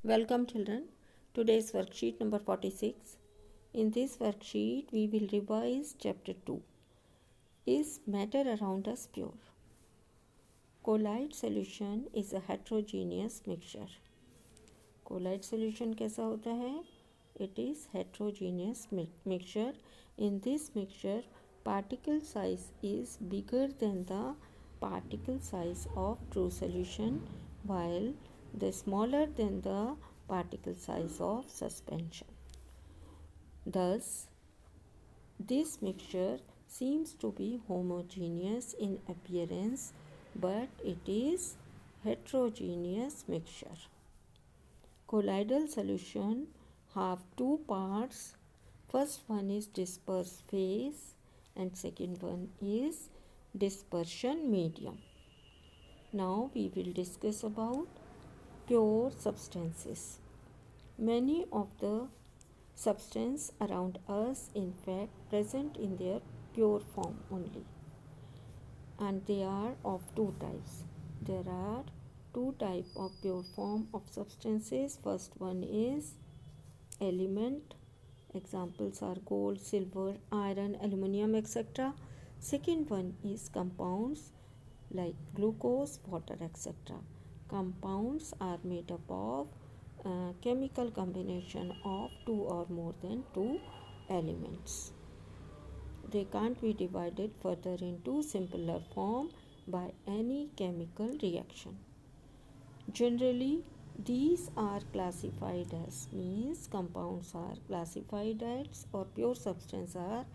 Welcome children. Today's worksheet number 46. In this worksheet we will revise chapter 2. Is matter around us pure? Colloidal solution is a heterogeneous mixture. Colloidal solution कैसा होता है? It is heterogeneous mixture. In this mixture particle size is bigger than the particle size of true solution, while the smaller than the particle size of suspension. Thus, this mixture seems to be homogeneous in appearance, but it is heterogeneous mixture. Colloidal solution have two parts. First one is disperse phase and second one is dispersion medium. Now we will discuss about pure substances. Many of the substances around us in fact present in their pure form only, and they are of two types. There are two types of pure form of substances. First one is element. Examples are gold, silver, iron, aluminum, etc. Second one is compounds like glucose, water, etc. Compounds are made up of chemical combination of two or more than two elements. They can't be divided further into simpler form by any chemical reaction. Generally, these are classified as, means compounds are classified as, or pure substances are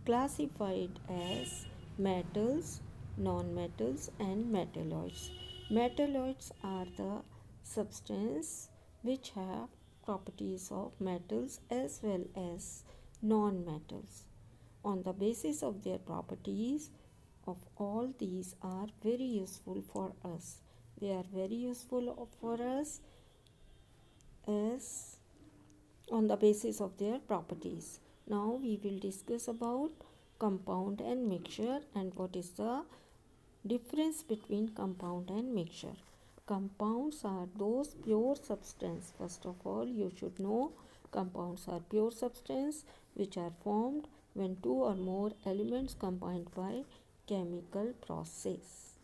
classified as metals, non-metals and metalloids. Metalloids are the substances which have properties of metals as well as non-metals. On the basis of their properties, of all these are very useful for us. They are very useful for us as on the basis of their properties. Now we will discuss about compound and mixture and what is the difference between compound and mixture. Compounds are those pure substances. First of all, you should know compounds are pure substances which are formed when two or more elements combined by chemical process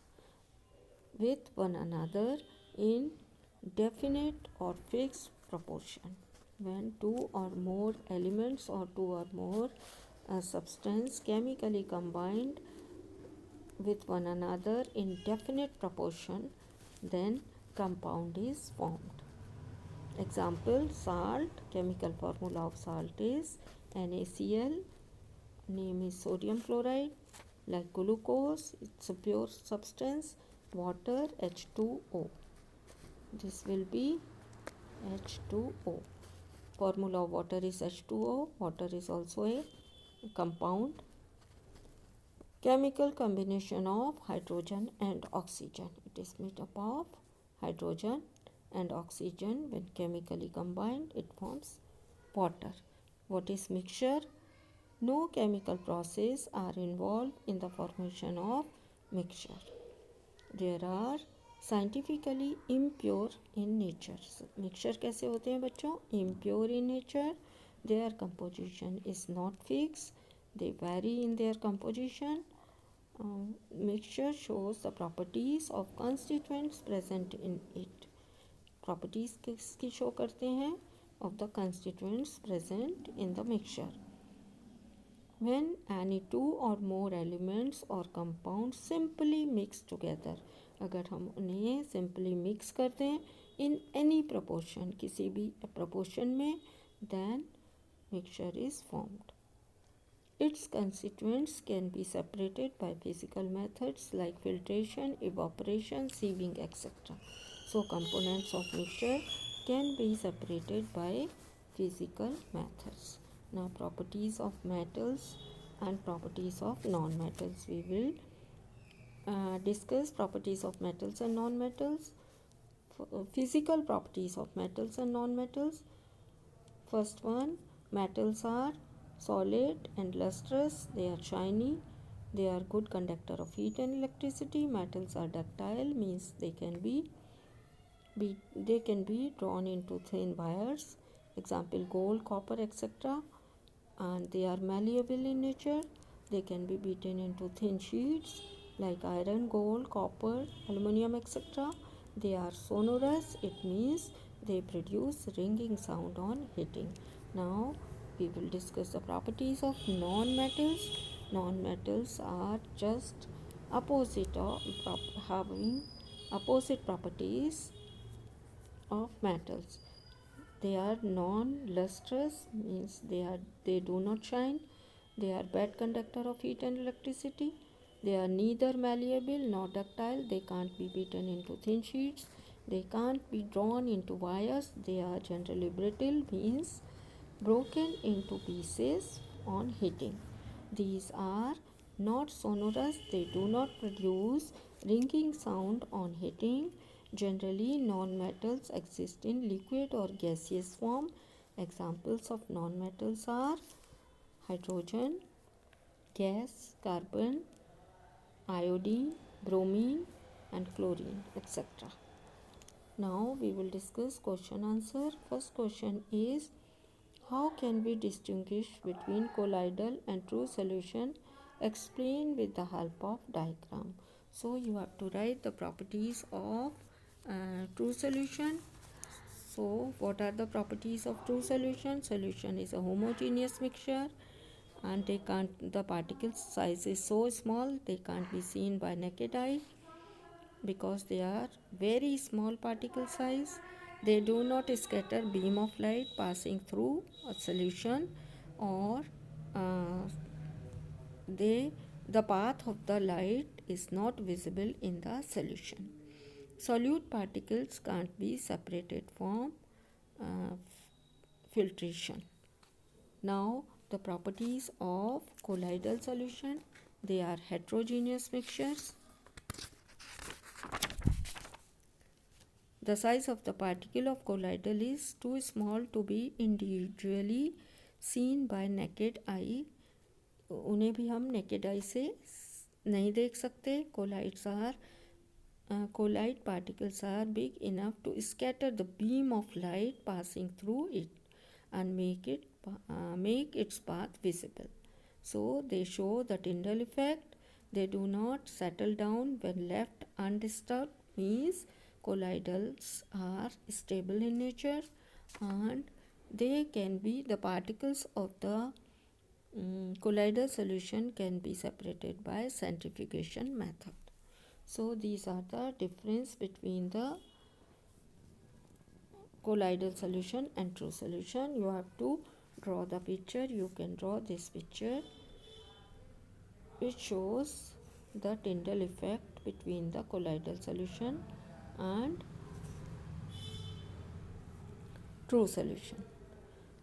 with one another in definite or fixed proportion. When two or more elements or two or more substances chemically combined with one another in definite proportion, then compound is formed. Example, salt. Chemical formula of salt is NaCl. Name is sodium chloride. Like glucose, it's a pure substance. Water, H2O. This will be H2O. Formula of water is H2O. Water is also a compound. Chemical combination of hydrogen and oxygen. It is made up of hydrogen and oxygen. When chemically combined, it forms water. What is mixture? No chemical process are involved in the formation of mixture. There are scientifically impure in nature. Mixture कैसे होते हैं बच्चों? Impure in nature. Their composition is not fixed. They vary in their composition. Mixture shows the properties of constituents present in it. Properties किसकी show करते हैं? Of the constituents present in the mixture. When any two or more elements or compounds simply mix together, अगर हम उन्हें simply mix कर दें in any proportion, किसी भी proportion में, then mixture is formed. Its constituents can be separated by physical methods like filtration, evaporation, sieving, etc. So components of mixture can be separated by physical methods. Now properties of metals and properties of non-metals. We will discuss properties of metals and non-metals. Physical properties of metals and non-metals. First one, metals are solid and lustrous. They are shiny. They are good conductor of heat and electricity. Metals are ductile, means they can be they can be drawn into thin wires, example gold, copper, etc., and they are malleable in nature. They can be beaten into thin sheets like iron, gold, copper, aluminum, etc. They are sonorous, it means they produce ringing sound on hitting. Now we will discuss the properties of non-metals. Non-metals are just having opposite properties of metals. They are non-lustrous, means they do not shine. They are bad conductor of heat and electricity. They are neither malleable nor ductile. They can't be beaten into thin sheets. They can't be drawn into wires. They are generally brittle, means broken into pieces on hitting. These are not sonorous. They do not produce ringing sound on hitting. Generally, non-metals exist in liquid or gaseous form. Examples of non-metals are hydrogen, gas, carbon, iodine, bromine, and chlorine, etc. Now we will discuss question answer. First question is, how can we distinguish between colloidal and true solution? Explain with the help of diagram. So you have to write the properties of true solution. So what are the properties of true solution? Solution is a homogeneous mixture, and the particle size is so small they can't be seen by naked eye because they are very small particle size. They do not scatter beam of light passing through a solution, or uh, the path of the light is not visible in the solution. Solute particles can't be separated from uh, filtration. Now the properties of colloidal solution, they are heterogeneous mixtures. The size of the particle of colloidal is too small to be individually seen by naked eye. उन्हें भी हम naked eye से नहीं देख सकते. Colloid particles are big enough to scatter the beam of light passing through it and make its path visible. So they show the Tyndall effect. They do not settle down when left undisturbed, means colloidals are stable in nature, and the particles of the colloidal solution can be separated by centrifugation method. So these are the difference between the colloidal solution and true solution. You have to draw the picture. You can draw this picture. It shows the Tyndall effect between the colloidal solution and true solution.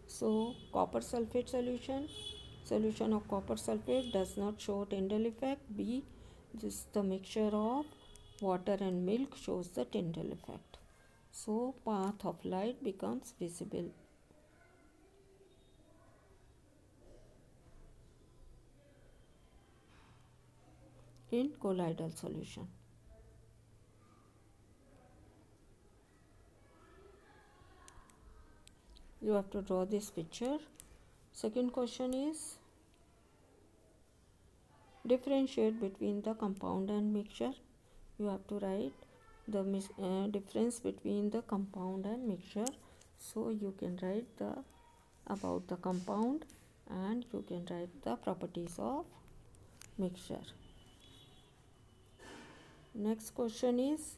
So copper sulfate solution of copper sulfate does not show Tyndall effect. B, this the mixture of water and milk shows the Tyndall effect. So path of light becomes visible. In colloidal solution. You have to draw this picture. Second question is, differentiate between the compound and mixture. You have to write the difference between the compound and mixture. So you can write about the compound, and you can write the properties of mixture. Next question is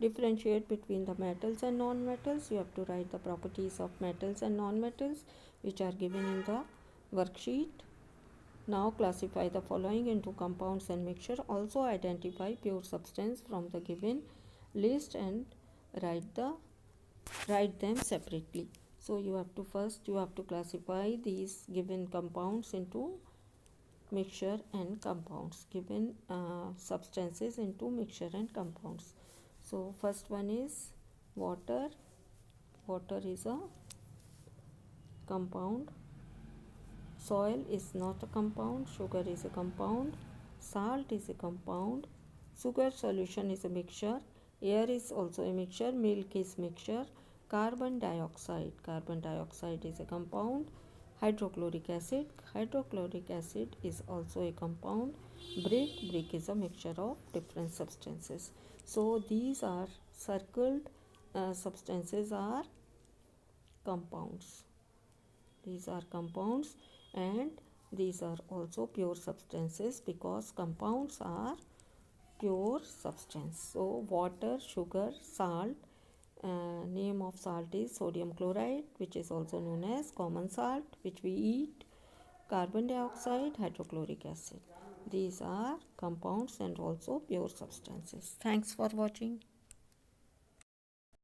differentiate between the metals and non-metals. You have to write the properties of metals and non-metals, which are given in the worksheet. Now classify the following into compounds and mixture. Also identify pure substance from the given list and write them separately. So you have to classify these given compounds into mixture and compounds, given substances into mixture and compounds. So first one is water. Water is a compound. Soil is not a compound. Sugar is a compound. Salt is a compound. Sugar solution is a mixture. Air is also a mixture. Milk is mixture. Carbon dioxide. Carbon dioxide is a compound. Hydrochloric acid. Hydrochloric acid is also a compound. Brick. Brick is a mixture of different substances. So these are circled substances are compounds. These are compounds, and these are also pure substances because compounds are pure substance. So water, sugar, salt. Name of salt is sodium chloride, which is also known as common salt, which we eat. Carbon dioxide, hydrochloric acid. These are compounds and also pure substances. Thanks for watching.